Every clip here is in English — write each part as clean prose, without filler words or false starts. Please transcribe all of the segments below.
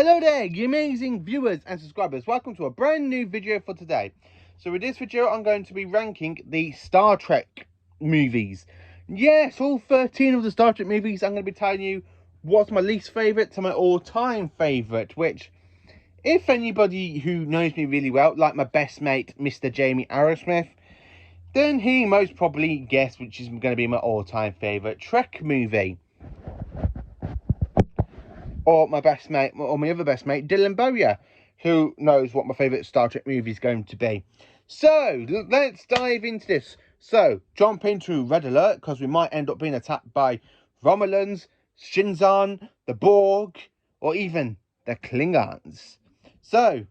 Hello there, you amazing viewers and subscribers. Welcome to a brand new video for today. So with this video, I'm going to be ranking the Star Trek movies. Yes, all 13 of the Star Trek movies. I'm going to be telling you what's my least favourite to my all-time favourite, which, if anybody who knows me really well, like my best mate, Mr. Jamie Arrowsmith, then he most probably guessed which is going to be my all-time favourite Trek movie. Or my best mate, or my other best mate, Dylan Bowyer, who knows what my favourite Star Trek movie is going to be. So, let's dive into this. So, jump into Red Alert, because we might end up being attacked by Romulans, Shinzon, the Borg, or even the Klingons. So,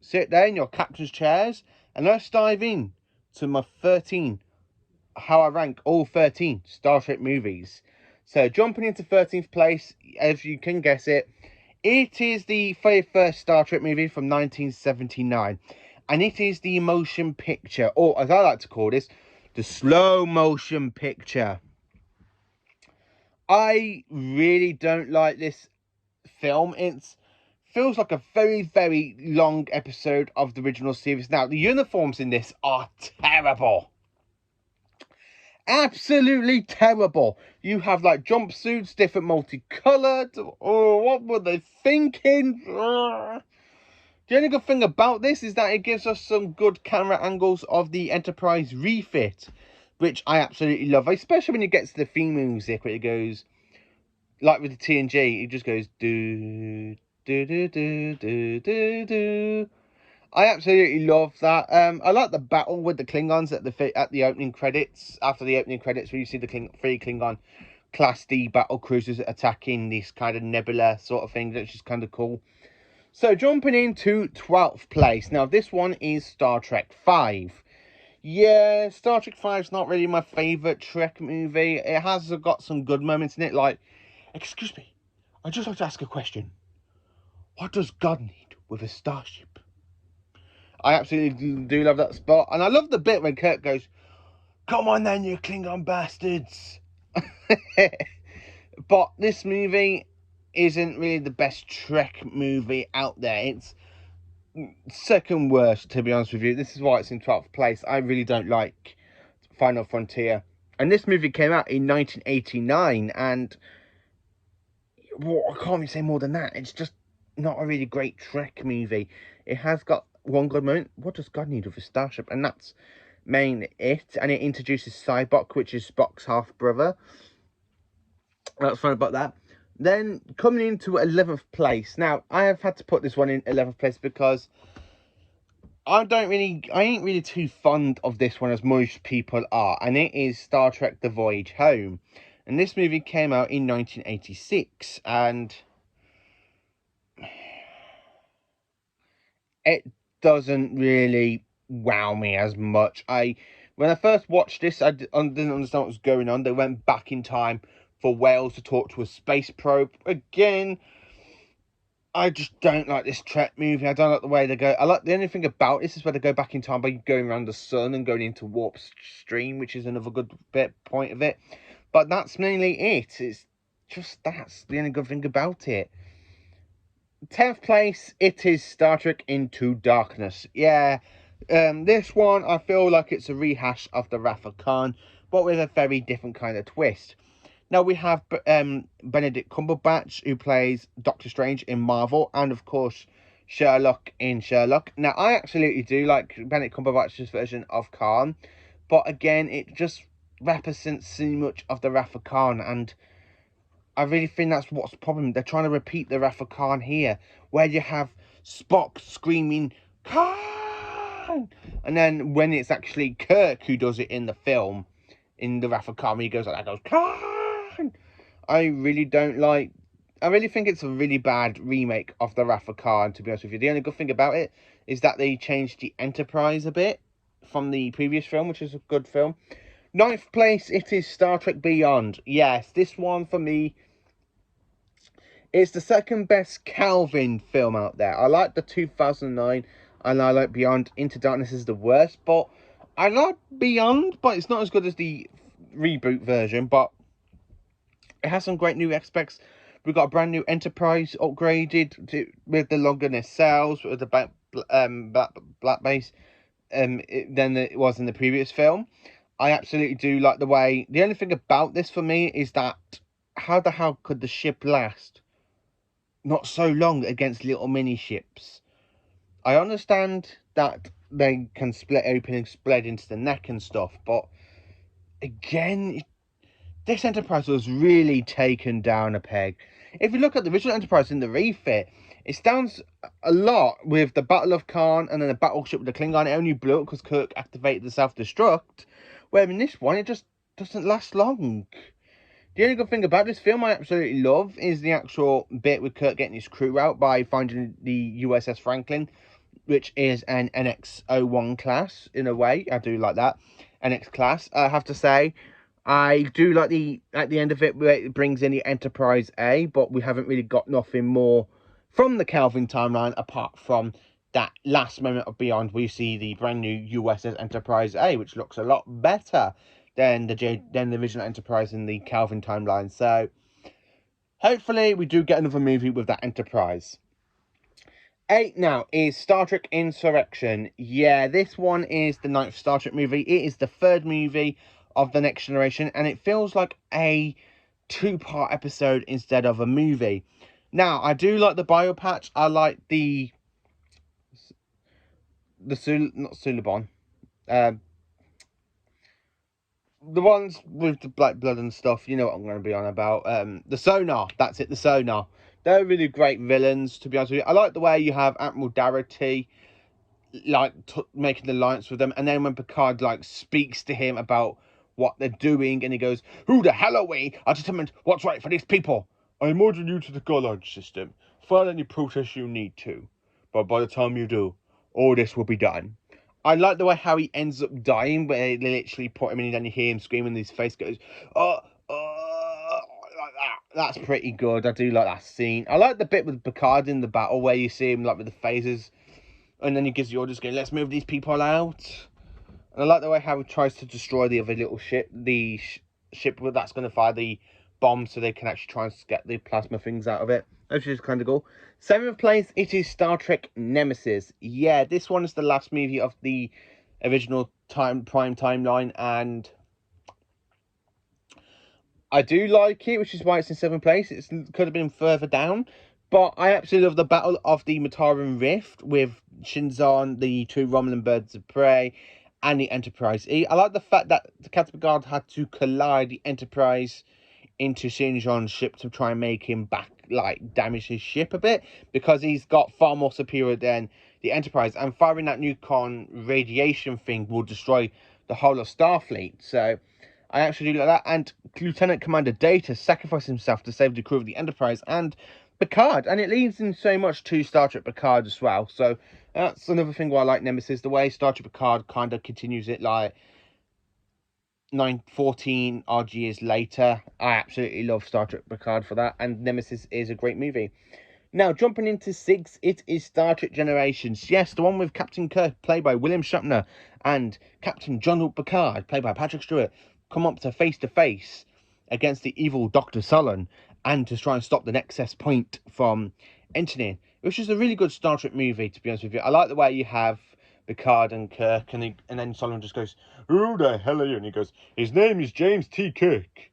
sit there in your captain's chairs, and let's dive in to my 13, how I rank all 13 Star Trek movies. So, jumping into 13th place, as you can guess it, it is the very first Star Trek movie from 1979. And it is the motion picture, or as I like to call this, the slow motion picture. I really don't like this film. It feels like a very, very long episode of the original series. Now, the uniforms in this are terrible. Absolutely terrible. You have like jumpsuits, different multicolored. Oh, what were they thinking? The only good thing about this is that it gives us some good camera angles of the Enterprise refit, which I absolutely love, especially when it gets to the theme music, where it goes like with the TNG. It just goes do do do do do do do. I absolutely love that. I like the battle with the Klingons at the opening credits. After the opening credits, where you see the three Klingon Class D battle cruisers attacking this kind of nebula sort of thing, which is kind of cool. So jumping into 12th place. Now this one is Star Trek 5. Yeah, Star Trek 5 is not really my favourite Trek movie. It has got some good moments in it, like, excuse me, I'd just like to ask a question. What does God need with a starship? I absolutely do love that spot. And I love the bit when Kirk goes, come on then, you Klingon bastards. But this movie isn't really the best Trek movie out there. It's second worst, to be honest with you. This is why it's in 12th place. I really don't like Final Frontier. And this movie came out in 1989. And well, I can't really say more than that. It's just not a really great Trek movie. It has got one good moment. What does God need with a starship? And that's mainly it. And it introduces Cybok, which is Spock's half brother. That's fun about that. Then coming into 11th place. Now I have had to put this one in 11th place because I ain't really too fond of this one as most people are. And it is Star Trek: The Voyage Home. And this movie came out in 1986. And it doesn't really wow me as much. When I first watched this, I didn't understand what was going on. They went back in time for Wales to talk to a space probe. Again, I just don't like this Trek movie. I don't like the way they go. The only thing about this is where they go back in time by going around the sun and going into warp stream, which is another good point of it. But that's mainly it. It's just, that's the only good thing about it. 10th place, it is Star Trek Into Darkness. Yeah, this one, I feel like it's a rehash of the Wrath of Khan, but with a very different kind of twist. Now, we have Benedict Cumberbatch, who plays Doctor Strange in Marvel, and, of course, Sherlock in Sherlock. Now, I absolutely do like Benedict Cumberbatch's version of Khan, but, again, it just represents so much of the Wrath of Khan, and I really think that's what's the problem. They're trying to repeat the Wrath of Khan here, where you have Spock screaming, Khan! And then when it's actually Kirk who does it in the film, in the Wrath of Khan, he goes like that, goes, Khan! I really think it's a really bad remake of the Wrath of Khan, to be honest with you. The only good thing about it is that they changed the Enterprise a bit from the previous film, which is a good film. 9th place, it is Star Trek Beyond. Yes, this one for me, it's the second best Calvin film out there. I like the 2009 and I like Beyond. Into Darkness is the worst, but I like Beyond, but it's not as good as the reboot version, but it has some great new aspects. We got a brand new Enterprise upgraded with the longer nacelles, with the black base than it was in the previous film. I absolutely do like the way. The only thing about this for me is that how the hell could the ship last not so long against little mini ships? I understand that they can split open and spread into the neck and stuff, but again, this Enterprise was really taken down a peg. If you look at the original Enterprise in the refit, it stands a lot with the Battle of Khan and then the battleship with the Klingon. It only blew up because Kirk activated the self-destruct. Where in this one, it just doesn't last long. The only good thing about this film I absolutely love is the actual bit with Kirk getting his crew out by finding the USS Franklin, which is an NX-01 class in a way. I do like that. NX class, I have to say. I do like at the end of it, where it brings in the Enterprise A, but we haven't really got nothing more from the Kelvin timeline apart from that last moment of Beyond. We see the brand new USS Enterprise A, which looks a lot better than the original Enterprise in the Kelvin timeline. So hopefully we do get another movie with that Enterprise. 8 now is Star Trek Insurrection. Yeah, this one is the 9th Star Trek movie. It is the 3rd movie of the Next Generation, and it feels like a 2-part episode instead of a movie. Now, I do like the bio patch. I like the not Suliban. The ones with the black blood and stuff, you know what I'm going to be on about. The sonar, that's it, the sonar. They're really great villains, to be honest with you. I like the way you have Admiral Darity, like, making the alliance with them, and then when Picard, like, speaks to him about what they're doing, and he goes, "Who the hell are we? I determined what's right for these people. I order you to the Gollard system. File any protest you need to. But by the time you do, all this will be done." I like the way how he ends up dying, where they literally put him in and then you hear him screaming and his face goes, like that. That's pretty good. I do like that scene. I like the bit with Picard in the battle where you see him like with the phasers, and then he gives the orders going, "Let's move these people out." And I like the way how he tries to destroy the other little ship, the ship that's going to fire the bomb so they can actually try and get the plasma things out of it, which is kind of cool. 7th place, it is Star Trek Nemesis. Yeah, this one is the last movie of the original prime timeline, and I do like it, which is why it's in 7th place. It could have been further down, but I absolutely love the Battle of the Mataran Rift with Shinzon, the 2 Romulan birds of prey, and the Enterprise E. I like the fact that the Captain Picard had to collide the Enterprise into Shinzon's ship to try and make him damage his ship a bit, because he's got far more superior than the Enterprise, and firing that neutron radiation thing will destroy the whole of Starfleet. So I actually do like that. And Lieutenant Commander Data sacrificed himself to save the crew of the Enterprise and Picard, and it leads in so much to Star Trek Picard as well. So that's another thing why I like Nemesis, the way Star Trek Picard kind of continues it like 14 odd years later. I absolutely love Star Trek Picard for that, and Nemesis is a great movie. Now, jumping into 6, it is Star Trek Generations. Yes, the one with Captain Kirk, played by William Shatner, and Captain Jean-Luc Picard, played by Patrick Stewart, come up to face against the evil Dr. Sullen, and to try and stop the Nexus Point from entering, which is a really good Star Trek movie, to be honest with you. I like the way you have Picard and Kirk, and then Sullen just goes, "Who the hell are you?" And he goes, "His name is James T. Kirk.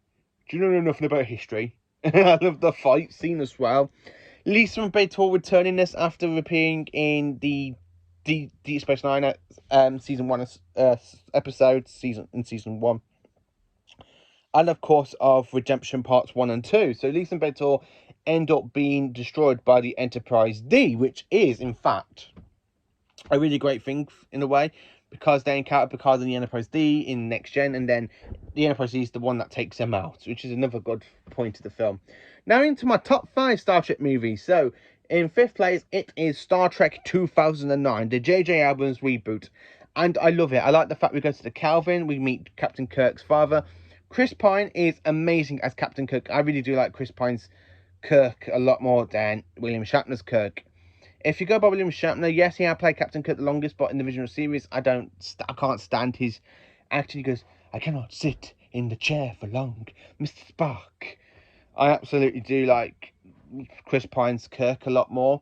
Do you know nothing about history?" I love the fight scene as well. Lisa and Beethoven returning this after appearing in the Deep Space Nine season 1 episode, season 1. And of course of Redemption Parts 1 and 2. So Lisa and Beethoven end up being destroyed by the Enterprise D, which is in fact a really great thing in a way, because they encounter Picard and the Enterprise D in Next Gen, and then the Enterprise D is the one that takes them out, which is another good point of the film. Now into my top 5 Star Trek movies. So in 5th place, it is Star Trek 2009, the J.J. Abrams reboot, and I love it. I like the fact we go to the Kelvin, we meet Captain Kirk's father. Chris Pine is amazing as Captain Kirk. I really do like Chris Pine's Kirk a lot more than William Shatner's Kirk. If you go by William Shatner, yes, he had played Captain Kirk the longest, but in the original series, I can't stand his acting. He goes, "I cannot sit in the chair for long, Mr. Spock." I absolutely do like Chris Pine's Kirk a lot more.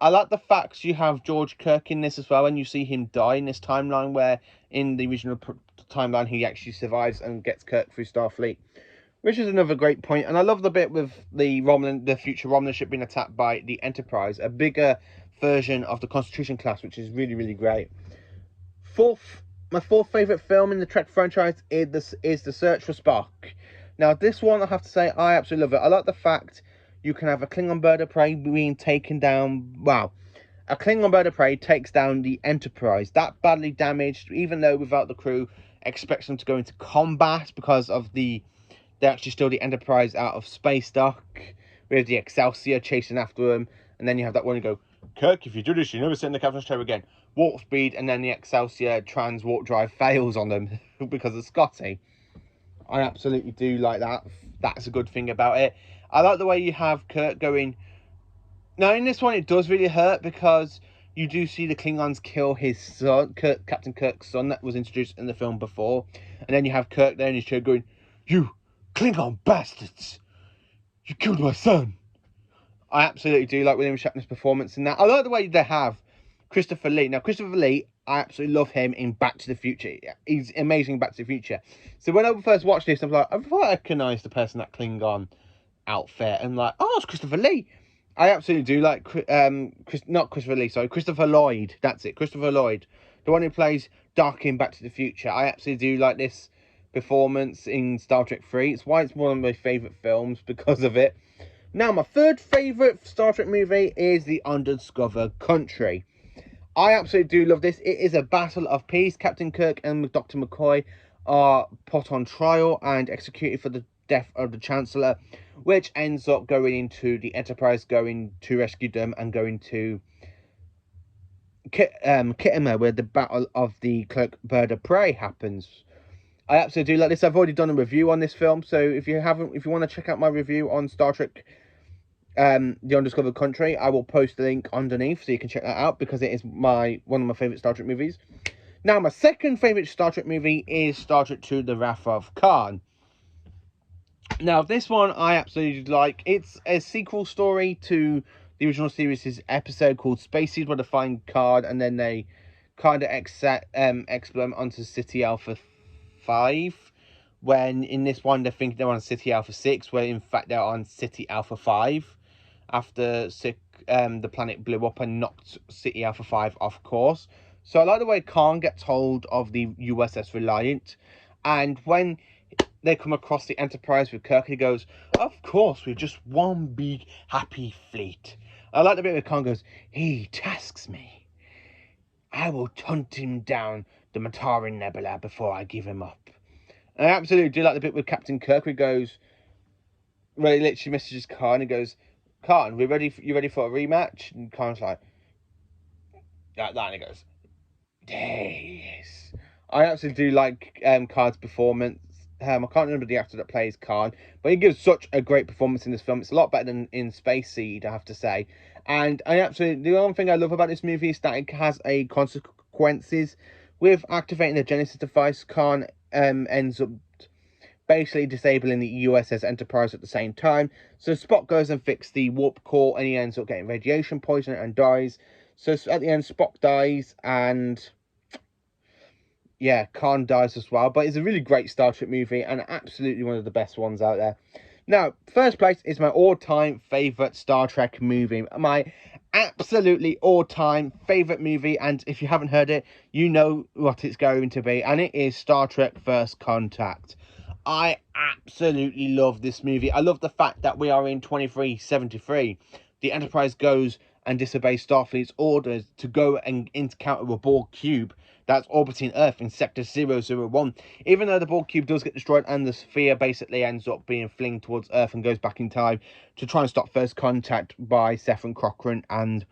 I like the fact you have George Kirk in this as well, and you see him die in this timeline, where in the original timeline he actually survives and gets Kirk through Starfleet, which is another great point. And I love the bit with the future Romulan ship being attacked by the Enterprise, a bigger version of the Constitution class, which is really, really great. My fourth favourite film in the Trek franchise is The Search for Spock. Now, this one, I have to say, I absolutely love it. I like the fact you can have a Klingon bird of prey being taken down. Wow. A Klingon bird of prey takes down the Enterprise. That badly damaged, even though without the crew, expects them to go into combat because of they actually steal the Enterprise out of space dock with the Excelsior chasing after them. And then you have that one and go, Kirk, if you do this, you never sit in the captain's chair again. Warp speed, and then the Excelsior warp drive fails on them because of Scotty. I absolutely do like that. That's a good thing about it. I like the way you have Kirk going. Now, in this one, it does really hurt because you do see the Klingons kill his son, Captain Kirk's son, that was introduced in the film before. And then you have Kirk there in his chair going, "You Klingon bastards! You killed my son!" I absolutely do like William Shatner's performance in that. I like the way they have Christopher Lee. Now, Christopher Lee, I absolutely love him in Back to the Future. He's amazing in Back to the Future. So when I first watched this, I was like, I thought I recognised the person that Klingon outfit. And like, oh, it's Christopher Lee. I absolutely do like, not Christopher Lee, sorry, Christopher Lloyd. That's it, Christopher Lloyd. The one who plays Doc in Back to the Future. I absolutely do like this performance in Star Trek 3. It's why it's one of my favourite films, because of it. Now, my third favourite Star Trek movie is The Undiscovered Country. I absolutely do love this. It is a battle of peace. Captain Kirk and Dr. McCoy are put on trial and executed for the death of the Chancellor, which ends up going into the Enterprise, going to rescue them and going to Kittimer, where the Battle of the Kirk Bird of Prey happens. I absolutely do like this. I've already done a review on this film, so if you want to check out my review on Star Trek The Undiscovered Country, I will post the link underneath so you can check that out, because it is one of my favourite Star Trek movies. Now, my second favourite Star Trek movie is Star Trek II: The Wrath of Khan. Now, this one I absolutely like. It's a sequel story to the original series' episode called Spaces, where they find Khan and then they kind of exploit onto City Alpha 5, when in this one they think they're on City Alpha 6, where in fact they're on City Alpha 5 after the planet blew up and knocked City Alpha 5 off course. So I like the way Khan gets hold of the USS Reliant, and when they come across the Enterprise with Kirk, he goes, "Of course, we're just one big happy fleet." I like the bit where Khan goes, "He tasks me. I will hunt him down the Matarin Nebula before I give him up." And I absolutely do like the bit with Captain Kirk where he goes, where he literally messages Khan and goes, "Khan, you ready for a rematch?" And Khan's like that, and he goes, "Yes." I absolutely do like Khan's performance. I can't remember the actor that plays Khan, but he gives such a great performance in this film. It's a lot better than in Space Seed, I have to say. And the only thing I love about this movie is that it has consequences. With activating the Genesis device, Khan ends up basically disabling the USS Enterprise at the same time. So Spock goes and fixes the warp core, and he ends up getting radiation poisoning and dies. So at the end, Spock dies, and yeah, Khan dies as well. But it's a really great Star Trek movie, and absolutely one of the best ones out there. Now, first place is my all-time favourite Star Trek movie. My absolutely all-time favourite movie, and if you haven't heard it, you know what it's going to be, and it is Star Trek First Contact. I absolutely love this movie. I love the fact that we are in 2373. The Enterprise goes and disobeys Starfleet's orders to go and encounter a Borg cube that's orbiting Earth in Sector 001. Even though the Borg cube does get destroyed and the sphere basically ends up being flinged towards Earth and goes back in time to try and stop First Contact by Seth and Cochrane and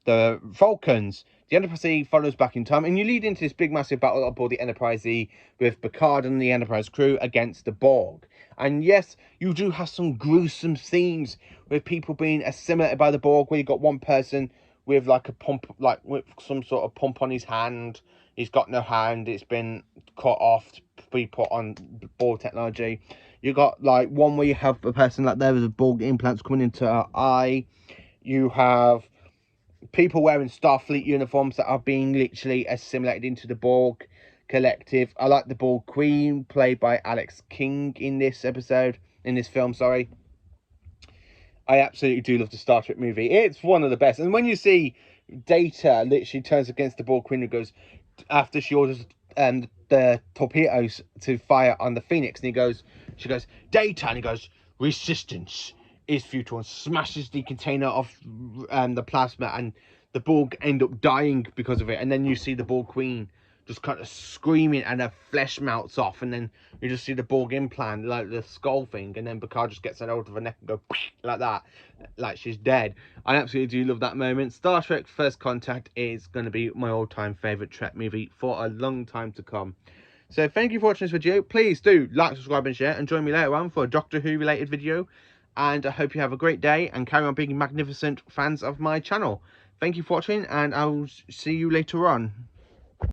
the Vulcans. The Enterprise follows back in time, and you lead into this big massive battle aboard the Enterprise E with Picard and the Enterprise crew against the Borg. And yes, you do have some gruesome scenes with people being assimilated by the Borg, where you got one person with like a pump, like with some sort of pump on his hand. He's got no hand, it's been cut off to be put on Borg technology. You got like one where you have a person like there with a Borg implants coming into her eye. You have people wearing Starfleet uniforms that are being literally assimilated into the Borg collective. I like the Borg Queen, played by Alex King in this film, sorry. I absolutely do love the Star Trek movie. It's one of the best. And when you see Data literally turns against the Borg Queen and goes, after she orders the torpedoes to fire on the Phoenix, and she goes, Data, and he goes, resistance is futile, and smashes the container of the plasma, and the Borg end up dying because of it. And then you see the Borg Queen just kind of screaming, and her flesh melts off, and then you just see the Borg implant, like the skull thing, and then Picard just gets her out of her neck and go like that, like she's dead. I absolutely do love that moment. Star Trek First Contact is going to be my all-time favourite Trek movie for a long time to come. So thank you for watching this video. Please do like, subscribe and share, and join me later on for a Doctor Who related video. And I hope you have a great day and carry on being magnificent fans of my channel. Thank you for watching, and I will see you later on.